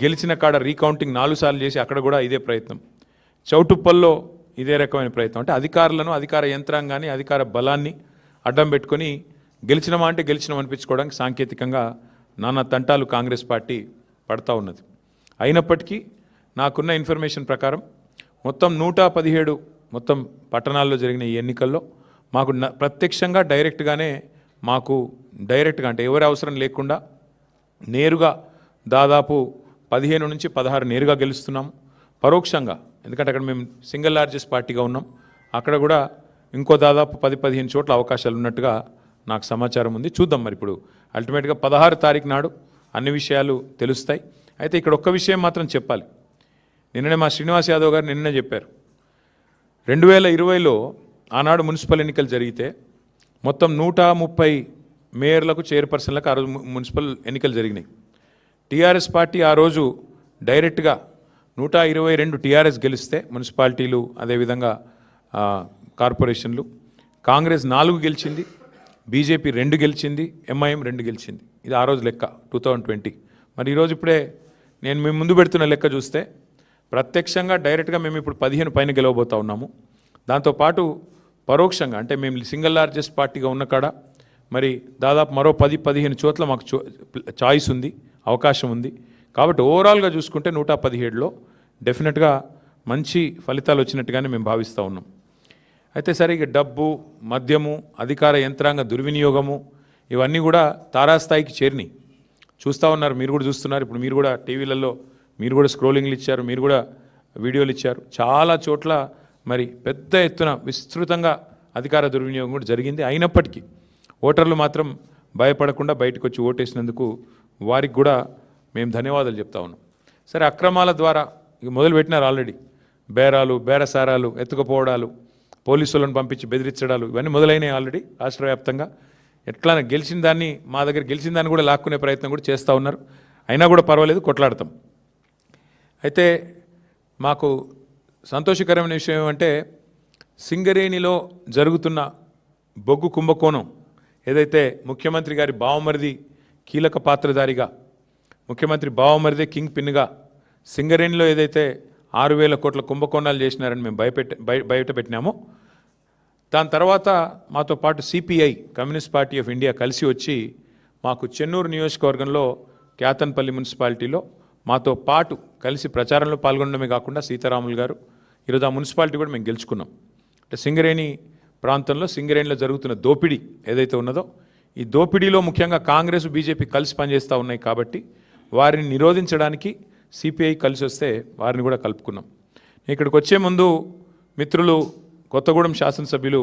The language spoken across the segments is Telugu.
గెలిచిన కాడ రీకౌంటింగ్ 4 సార్లు చేసి అక్కడ కూడా ఇదే ప్రయత్నం, చౌటుప్పల్లో ఇదే రకమైన ప్రయత్నం. అంటే అధికారులను, అధికార యంత్రాంగాన్ని, అధికార బలాన్ని అడ్డం పెట్టుకొని గెలిచినమా అంటే గెలిచినాం అనిపించుకోవడానికి సాంకేతికంగా నానా తంటాలు కాంగ్రెస్ పార్టీ పడతా ఉన్నది. అయినప్పటికీ నాకున్న ఇన్ఫర్మేషన్ ప్రకారం మొత్తం 117 మొత్తం పట్టణాల్లో జరిగిన ఈ ఎన్నికల్లో మాకు ప్రత్యక్షంగా డైరెక్ట్గానే అంటే ఎవరి అవసరం లేకుండా నేరుగా దాదాపు 15 నుంచి 16 నేరుగా గెలుస్తున్నాము. పరోక్షంగా, ఎందుకంటే అక్కడ మేము సింగిల్ లార్జెస్ట్ పార్టీగా ఉన్నాం, అక్కడ కూడా ఇంకో దాదాపు 10-15 చోట్ల అవకాశాలు ఉన్నట్టుగా నాకు సమాచారం ఉంది. చూద్దాం మరి ఇప్పుడు అల్టిమేట్గా 16 తారీఖు నాడు అన్ని విషయాలు తెలుస్తాయి. అయితే ఇక్కడ ఒక్క విషయం మాత్రం చెప్పాలి. నిన్ననే మా శ్రీనివాస్ యాదవ్ గారు నిన్ననే చెప్పారు, 2020లో ఆనాడు మున్సిపల్ ఎన్నికలు జరిగితే మొత్తం 130 మేయర్లకు, చైర్పర్సన్లకు ఆ రోజు మున్సిపల్ ఎన్నికలు జరిగినాయి. టీఆర్ఎస్ పార్టీ ఆ రోజు డైరెక్ట్గా 122 టీఆర్ఎస్ గెలిస్తే మున్సిపాలిటీలు, అదేవిధంగా కార్పొరేషన్లు, కాంగ్రెస్ 4 గెలిచింది, బీజేపీ 2 గెలిచింది, ఎంఐఎం 2 గెలిచింది. ఇది ఆ రోజు లెక్క 2020. మరి ఈరోజు ఇప్పుడే నేను మేము ముందు పెడుతున్న లెక్క చూస్తే ప్రత్యక్షంగా డైరెక్ట్గా మేము ఇప్పుడు 15 పైన గెలవబోతూ ఉన్నాము. దాంతోపాటు పరోక్షంగా అంటే మేము సింగిల్ లార్జెస్ట్ పార్టీగా ఉన్న కాడ మరి దాదాపు మరో 10-15 చోట్ల మాకు చాయిస్ ఉంది, అవకాశం ఉంది. కాబట్టి ఓవరాల్గా చూసుకుంటే 117లో డెఫినెట్గా మంచి ఫలితాలు వచ్చినట్టుగానే మేము భావిస్తూ ఉన్నాం. అయితే సరే, ఇక డబ్బు, మద్యము, అధికార యంత్రాంగ దుర్వినియోగము ఇవన్నీ కూడా తారాస్థాయికి చేరినాయి. చూస్తూ ఉన్నారు, మీరు కూడా చూస్తున్నారు. ఇప్పుడు మీరు కూడా టీవీలలో మీరు కూడా స్క్రోలింగ్లు ఇచ్చారు, మీరు కూడా వీడియోలు ఇచ్చారు. చాలా చోట్ల మరి పెద్ద ఎత్తున విస్తృతంగా అధికార దుర్వినియోగం కూడా జరిగింది. అయినప్పటికీ ఓటర్లు మాత్రం భయపడకుండా బయటకు వచ్చి ఓటేసినందుకు వారికి కూడా మేము ధన్యవాదాలు చెప్తా ఉన్నాం. సరే, అక్రమాల ద్వారా ఇక మొదలుపెట్టినారు ఆల్రెడీ. బేరాలు, బేరసారాలు, ఎత్తుకుపోవడాలు, పోలీసులను పంపించి బెదిరించడాలు ఇవన్నీ మొదలైనవి ఆల్రెడీ రాష్ట్ర వ్యాప్తంగా. ఎట్లా గెలిచిన దాన్ని, మా దగ్గర గెలిచిన దాన్ని కూడా లాక్కునే ప్రయత్నం కూడా చేస్తూ ఉన్నారు. అయినా కూడా పర్వాలేదు, కొట్లాడతాం. అయితే మాకు సంతోషకరమైన విషయం ఏమంటే, సింగరేణిలో జరుగుతున్న బొగ్గు కుంభకోణం ఏదైతే ముఖ్యమంత్రి గారి బావమరిది కీలక పాత్రధారిగా, ముఖ్యమంత్రి బావమరిదే కింగ్ పిన్గా సింగరేణిలో ఏదైతే 6,000 కోట్ల కుంభకోణాలు చేసినారని మేము బయట పెట్టినామో, దాని తర్వాత మాతో పాటు CPI, communist party of India కలిసి వచ్చి మాకు చెన్నూరు నియోజకవర్గంలో క్యాతన్పల్లి మున్సిపాలిటీలో మాతో పాటు కలిసి ప్రచారంలో పాల్గొనడమే కాకుండా సీతారాములు గారు ఈరోజు ఆ మున్సిపాలిటీ కూడా మేము గెలుచుకున్నాం. అంటే సింగరేణి ప్రాంతంలో, సింగరేణిలో జరుగుతున్న దోపిడీ ఏదైతే ఉన్నదో, ఈ దోపిడీలో ముఖ్యంగా కాంగ్రెస్, బీజేపీ కలిసి పనిచేస్తూ ఉన్నాయి. కాబట్టి వారిని నిరోధించడానికి సిపిఐ కలిసి వస్తే వారిని కూడా కలుపుకున్నాం. ఇక్కడికి వచ్చే ముందు మిత్రులు కొత్తగూడెం శాసనసభ్యులు,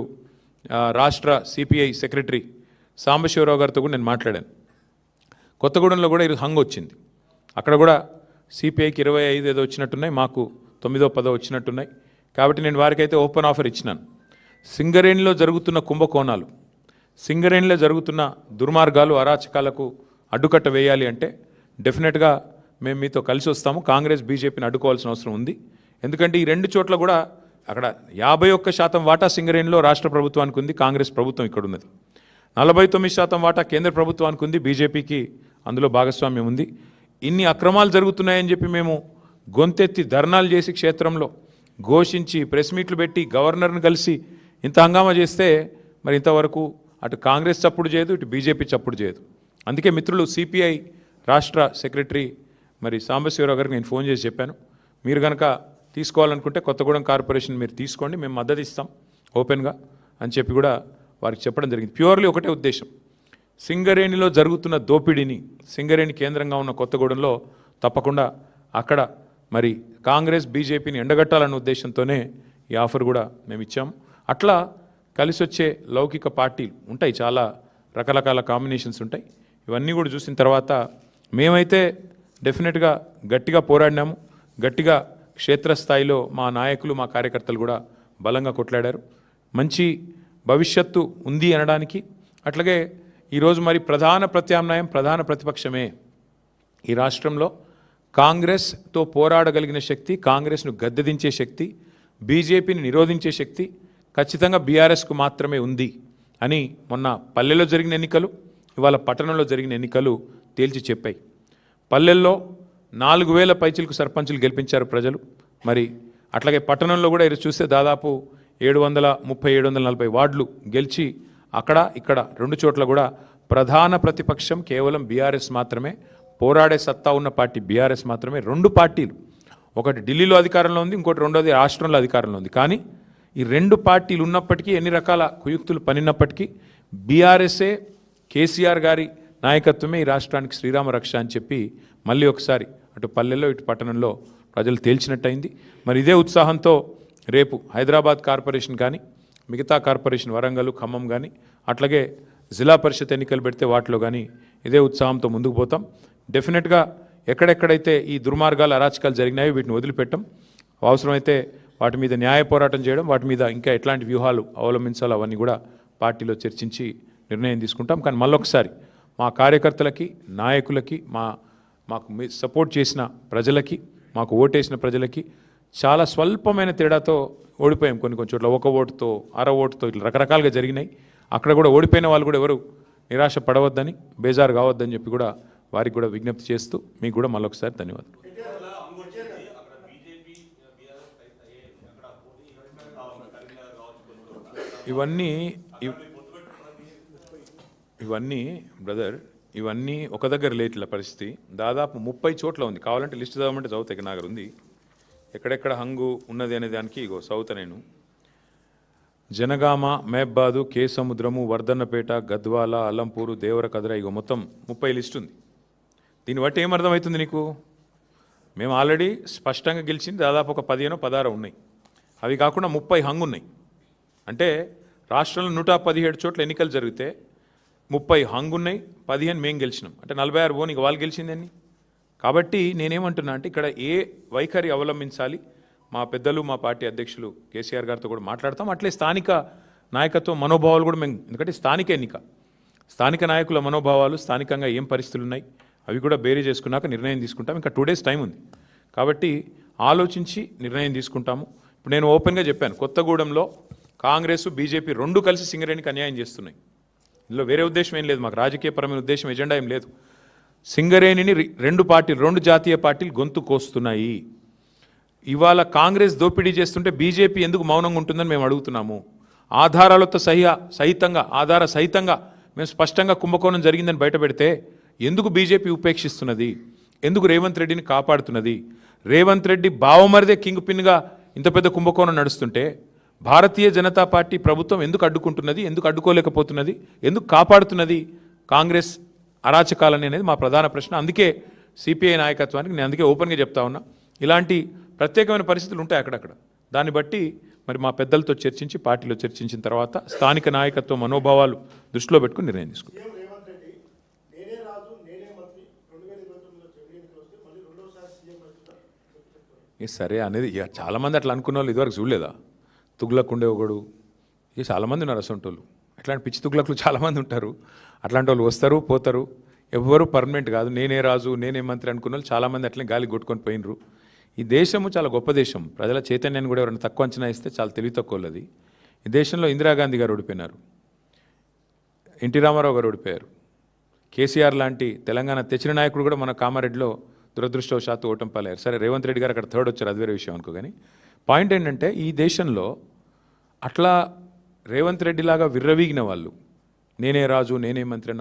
రాష్ట్ర సిపిఐ సెక్రటరీ సాంబశివరావు గారితో కూడా నేను మాట్లాడాను. కొత్తగూడెంలో కూడా ఈరోజు హంగ్ వచ్చింది. అక్కడ కూడా సిపిఐకి 25 ఏదో వచ్చినట్టున్నాయి, మాకు 9-10 వచ్చినట్టున్నాయి. కాబట్టి నేను వారికైతే ఓపెన్ ఆఫర్ ఇచ్చినాను. సింగరేణిలో జరుగుతున్న కుంభకోణాలు, సింగరేణిలో జరుగుతున్న దుర్మార్గాలు, అరాచకాలకు అడ్డుకట్ట వేయాలి అంటే డెఫినెట్గా మేము మీతో కలిసి వస్తాము. కాంగ్రెస్, బీజేపీని అడ్డుకోవాల్సిన అవసరం ఉంది. ఎందుకంటే ఈ 2 చోట్ల కూడా అక్కడ 51% వాటా సింగరేణిలో రాష్ట్ర ప్రభుత్వానికి ఉంది, కాంగ్రెస్ ప్రభుత్వం ఇక్కడ ఉన్నది. 49% వాటా కేంద్ర ప్రభుత్వానికి ఉంది, బీజేపీకి అందులో భాగస్వామ్యం ఉంది. ఇన్ని అక్రమాలు జరుగుతున్నాయని చెప్పి మేము గొంతెత్తి ధర్నాలు చేసి, క్షేత్రంలో ఘోషించి, ప్రెస్ మీట్లు పెట్టి, గవర్నర్ని కలిసి ఇంత హంగామా చేస్తే మరి ఇంతవరకు అటు కాంగ్రెస్ చప్పుడు చేయదు, ఇటు బీజేపీ చప్పుడు చేయదు. అందుకే మిత్రులు సిపిఐ రాష్ట్ర సెక్రటరీ మరి సాంబశివరావు గారికి నేను ఫోన్ చేసి చెప్పాను, మీరు కనుక తీసుకోవాలనుకుంటే కొత్తగూడెం కార్పొరేషన్ మీరు తీసుకోండి, మేము మద్దతు ఇస్తాం ఓపెన్గా అని చెప్పి కూడా వారికి చెప్పడం జరిగింది. ప్యూర్లీ ఒకటే ఉద్దేశం, సింగరేణిలో జరుగుతున్న దోపిడీని, సింగరేణి కేంద్రంగా ఉన్న కొత్తగూడెంలో తప్పకుండా అక్కడ మరి కాంగ్రెస్, బీజేపీని ఎండగట్టాలన్న ఉద్దేశంతోనే ఈ ఆఫర్ కూడా మేము ఇచ్చాము. అట్లా కలిసి వచ్చే లౌకిక పార్టీలు ఉంటాయి, చాలా రకరకాల కాంబినేషన్స్ ఉంటాయి. ఇవన్నీ కూడా చూసిన తర్వాత మేమైతే డెఫినెట్గా గట్టిగా పోరాడినాము. గట్టిగా క్షేత్రస్థాయిలో మా నాయకులు, మా కార్యకర్తలు కూడా బలంగా కొట్లాడారు. మంచి భవిష్యత్తు ఉంది అనడానికి. అట్లాగే ఈరోజు మరి ప్రధాన ప్రత్యామ్నాయం, ప్రధాన ప్రతిపక్షమే ఈ రాష్ట్రంలో. కాంగ్రెస్తో పోరాడగలిగిన శక్తి, కాంగ్రెస్ను గద్దెదించే శక్తి, బీజేపీని నిరోధించే శక్తి ఖచ్చితంగా బీఆర్ఎస్కు మాత్రమే ఉంది అని మొన్న పల్లెల్లో జరిగిన ఎన్నికలు, ఇవాళ పట్టణంలో జరిగిన ఎన్నికలు తేల్చి చెప్పాయి. పల్లెల్లో 4000 పైచిలకు సర్పంచులు గెలిపించారు ప్రజలు. మరి అట్లాగే పట్టణంలో కూడా ఇది చూస్తే దాదాపు 730 740 వార్డులు గెలిచి అక్కడ ఇక్కడ 2 చోట్ల కూడా ప్రధాన ప్రతిపక్షం కేవలం బీఆర్ఎస్ మాత్రమే, పోరాడే సత్తా ఉన్న పార్టీ బీఆర్ఎస్ మాత్రమే. 2 పార్టీలు, ఒకటి ఢిల్లీలో అధికారంలో ఉంది, ఇంకోటి రెండోది రాష్ట్రంలో అధికారంలో ఉంది. కానీ ఈ 2 పార్టీలు ఉన్నప్పటికీ, ఎన్ని రకాల కుయుక్తులు పనినప్పటికీ బీఆర్ఎస్ఏ, కేసీఆర్ గారి నాయకత్వమే ఈ రాష్ట్రానికి శ్రీరామ రక్ష అని చెప్పి మళ్ళీ ఒకసారి అటు పల్లెల్లో ఇటు పట్టణంలో ప్రజలు తేల్చినట్టయింది. మరి ఇదే ఉత్సాహంతో రేపు హైదరాబాద్ కార్పొరేషన్ కానీ, మిగతా కార్పొరేషన్ వరంగల్, ఖమ్మం కానీ, అట్లాగే జిల్లా పరిషత్ ఎన్నికలు పెడితే వాటిలో కానీ ఇదే ఉత్సాహంతో ముందుకు పోతాం. డెఫినెట్గా ఎక్కడెక్కడైతే ఈ దుర్మార్గాలు, అరాచకాలు జరిగినాయో వీటిని వదిలిపెట్టం. అవసరమైతే వాటి మీద న్యాయ పోరాటం చేయడం, వాటి మీద ఇంకా ఎట్లాంటి వ్యూహాలు అవలంబించాలో అవన్నీ కూడా పార్టీలో చర్చించి నిర్ణయం తీసుకుంటాం. కానీ మళ్ళొకసారి మా కార్యకర్తలకి, నాయకులకి, మాకు సపోర్ట్ చేసిన ప్రజలకి, మాకు ఓటేసిన ప్రజలకి చాలా స్వల్పమైన తేడాతో ఓడిపోయాం. కొన్ని చోట్ల 1 ఓటుతో, అర ఓటుతో ఇట్లా రకరకాలుగా జరిగినాయి. అక్కడ కూడా ఓడిపోయిన వాళ్ళు కూడా ఎవరు నిరాశ పడవద్దని, బేజారు కావద్దని చెప్పి కూడా వారికి కూడా విజ్ఞప్తి చేస్తూ మీకు కూడా మళ్ళొకసారి ధన్యవాదాలు. ఇవన్నీ బ్రదర్, ఇవన్నీ ఒక దగ్గర లేట్ల పరిస్థితి దాదాపు 30 చోట్ల ఉంది. కావాలంటే లిస్ట్ చదవమంటే చదువుతా, నా దగ్గర ఉంది. ఎక్కడెక్కడ హంగు ఉన్నది అనే దానికి ఇగో చదువుతా నేను. జనగామ, మహబాదు, కేసముద్రము, వర్ధన్నపేట, గద్వాల, అల్లంపూరు, దేవరకద్ర, ఇగో మొత్తం 30 లిస్ట్ ఉంది. దీన్ని బట్టి ఏమర్థమవుతుంది నీకు? మేము ఆల్రెడీ స్పష్టంగా గెలిచింది దాదాపు ఒక 15-16 ఉన్నాయి. అవి కాకుండా 30 హంగు ఉన్నాయి. అంటే రాష్ట్రంలో 117 చోట్ల ఎన్నికలు జరిగితే 30 హంగు ఉన్నాయి, 15 మేము గెలిచినాం. అంటే 46 ఓన్ ఇక వాళ్ళు గెలిచిందని. కాబట్టి నేనేమంటున్నా అంటే ఇక్కడ ఏ వైఖరి అవలంబించాలి, మా పెద్దలు, మా పార్టీ అధ్యక్షులు కేసీఆర్ గారితో కూడా మాట్లాడతాం. అట్లే స్థానిక నాయకత్వ మనోభావాలు కూడా మేము, ఎందుకంటే స్థానిక ఎన్నిక, స్థానిక నాయకుల మనోభావాలు, స్థానికంగా ఏం పరిస్థితులు ఉన్నాయి అవి కూడా బేరీ చేసుకున్నాక నిర్ణయం తీసుకుంటాం. ఇంకా 2 డేస్ టైం ఉంది కాబట్టి ఆలోచించి నిర్ణయం తీసుకుంటాము. ఇప్పుడు నేను ఓపెన్గా చెప్పాను, కొత్తగూడెంలో కాంగ్రెస్, బీజేపీ 2 కలిసి సింగరేణికి అన్యాయం చేస్తున్నాయి. ఇందులో వేరే ఉద్దేశం ఏం లేదు, మాకు రాజకీయపరమైన ఉద్దేశం, ఎజెండా ఏం లేదు. సింగరేణిని 2 జాతీయ పార్టీలు గొంతు కోస్తున్నాయి. ఇవాళ కాంగ్రెస్ దోపిడీ చేస్తుంటే బీజేపీ ఎందుకు మౌనంగా ఉంటుందని మేము అడుగుతున్నాము. ఆధారాలతో ఆధార సహితంగా మేము స్పష్టంగా కుంభకోణం జరిగిందని బయటపెడితే ఎందుకు బీజేపీ ఉపేక్షిస్తున్నది? ఎందుకు రేవంత్ రెడ్డిని కాపాడుతున్నది? రేవంత్ రెడ్డి బావమరిదే కింగ్ పిన్గా ఇంత పెద్ద కుంభకోణం నడుస్తుంటే భారతీయ జనతా పార్టీ ప్రభుత్వం ఎందుకు అడ్డుకుంటున్నది? ఎందుకు అడ్డుకోలేకపోతున్నది? ఎందుకు కాపాడుతున్నది కాంగ్రెస్ అరాచకాలని అనేది మా ప్రధాన ప్రశ్న. అందుకే సిపిఐ నాయకత్వానికి నేను అందుకే ఓపెన్గా చెప్తా ఉన్నా, ఇలాంటి ప్రత్యేకమైన పరిస్థితులు ఉంటాయి అక్కడక్కడ. దాన్ని బట్టి మరి మా పెద్దలతో చర్చించి, పార్టీలో చర్చించిన తర్వాత స్థానిక నాయకత్వ మనోభావాలు దృష్టిలో పెట్టుకుని నిర్ణయం తీసుకుంటాం. సరే అనేది ఇక చాలామంది అట్లా అనుకున్న వాళ్ళు ఇదివరకు చూడలేదా? తుగ్లక్ ఉండే ఒకడు, ఇక చాలామంది ఉన్నారు అసంటోళ్ళు. అట్లాంటి పిచ్చి తుగ్లక్లు చాలామంది ఉంటారు. అట్లాంటి వాళ్ళు వస్తారు, పోతారు, ఎవ్వరూ పర్మనెంట్ కాదు. నేనే రాజు, నేనే మంత్రి అనుకున్న వాళ్ళు చాలామంది అట్లనే గాలి కొట్టుకొని పోయినరు. ఈ దేశము చాలా గొప్ప దేశం. ప్రజల చైతన్యాన్ని కూడా ఎవరైనా తక్కువ అంచనా ఇస్తే చాలా తెలివి తక్కువది. ఈ దేశంలో ఇందిరాగాంధీ గారు ఓడిపోయినారు, ఎన్టీ రామారావు గారు ఓడిపోయారు, కేసీఆర్ లాంటి తెలంగాణ తెచ్చిన నాయకుడు కూడా మన కామారెడ్డిలో దురదృష్టవశాత్తు ఓటమి పాలయ్యారు. సరే రేవంత్ రెడ్డి గారు అక్కడ 3rd వచ్చారు, అది వేరే విషయం అనుకో. కానీ పాయింట్ ఏంటంటే ఈ దేశంలో అట్లా రేవంత్ రెడ్డి లాగా విర్రవీగిన వాళ్ళు, నేనే రాజు, నేనే మంత్రి అన్న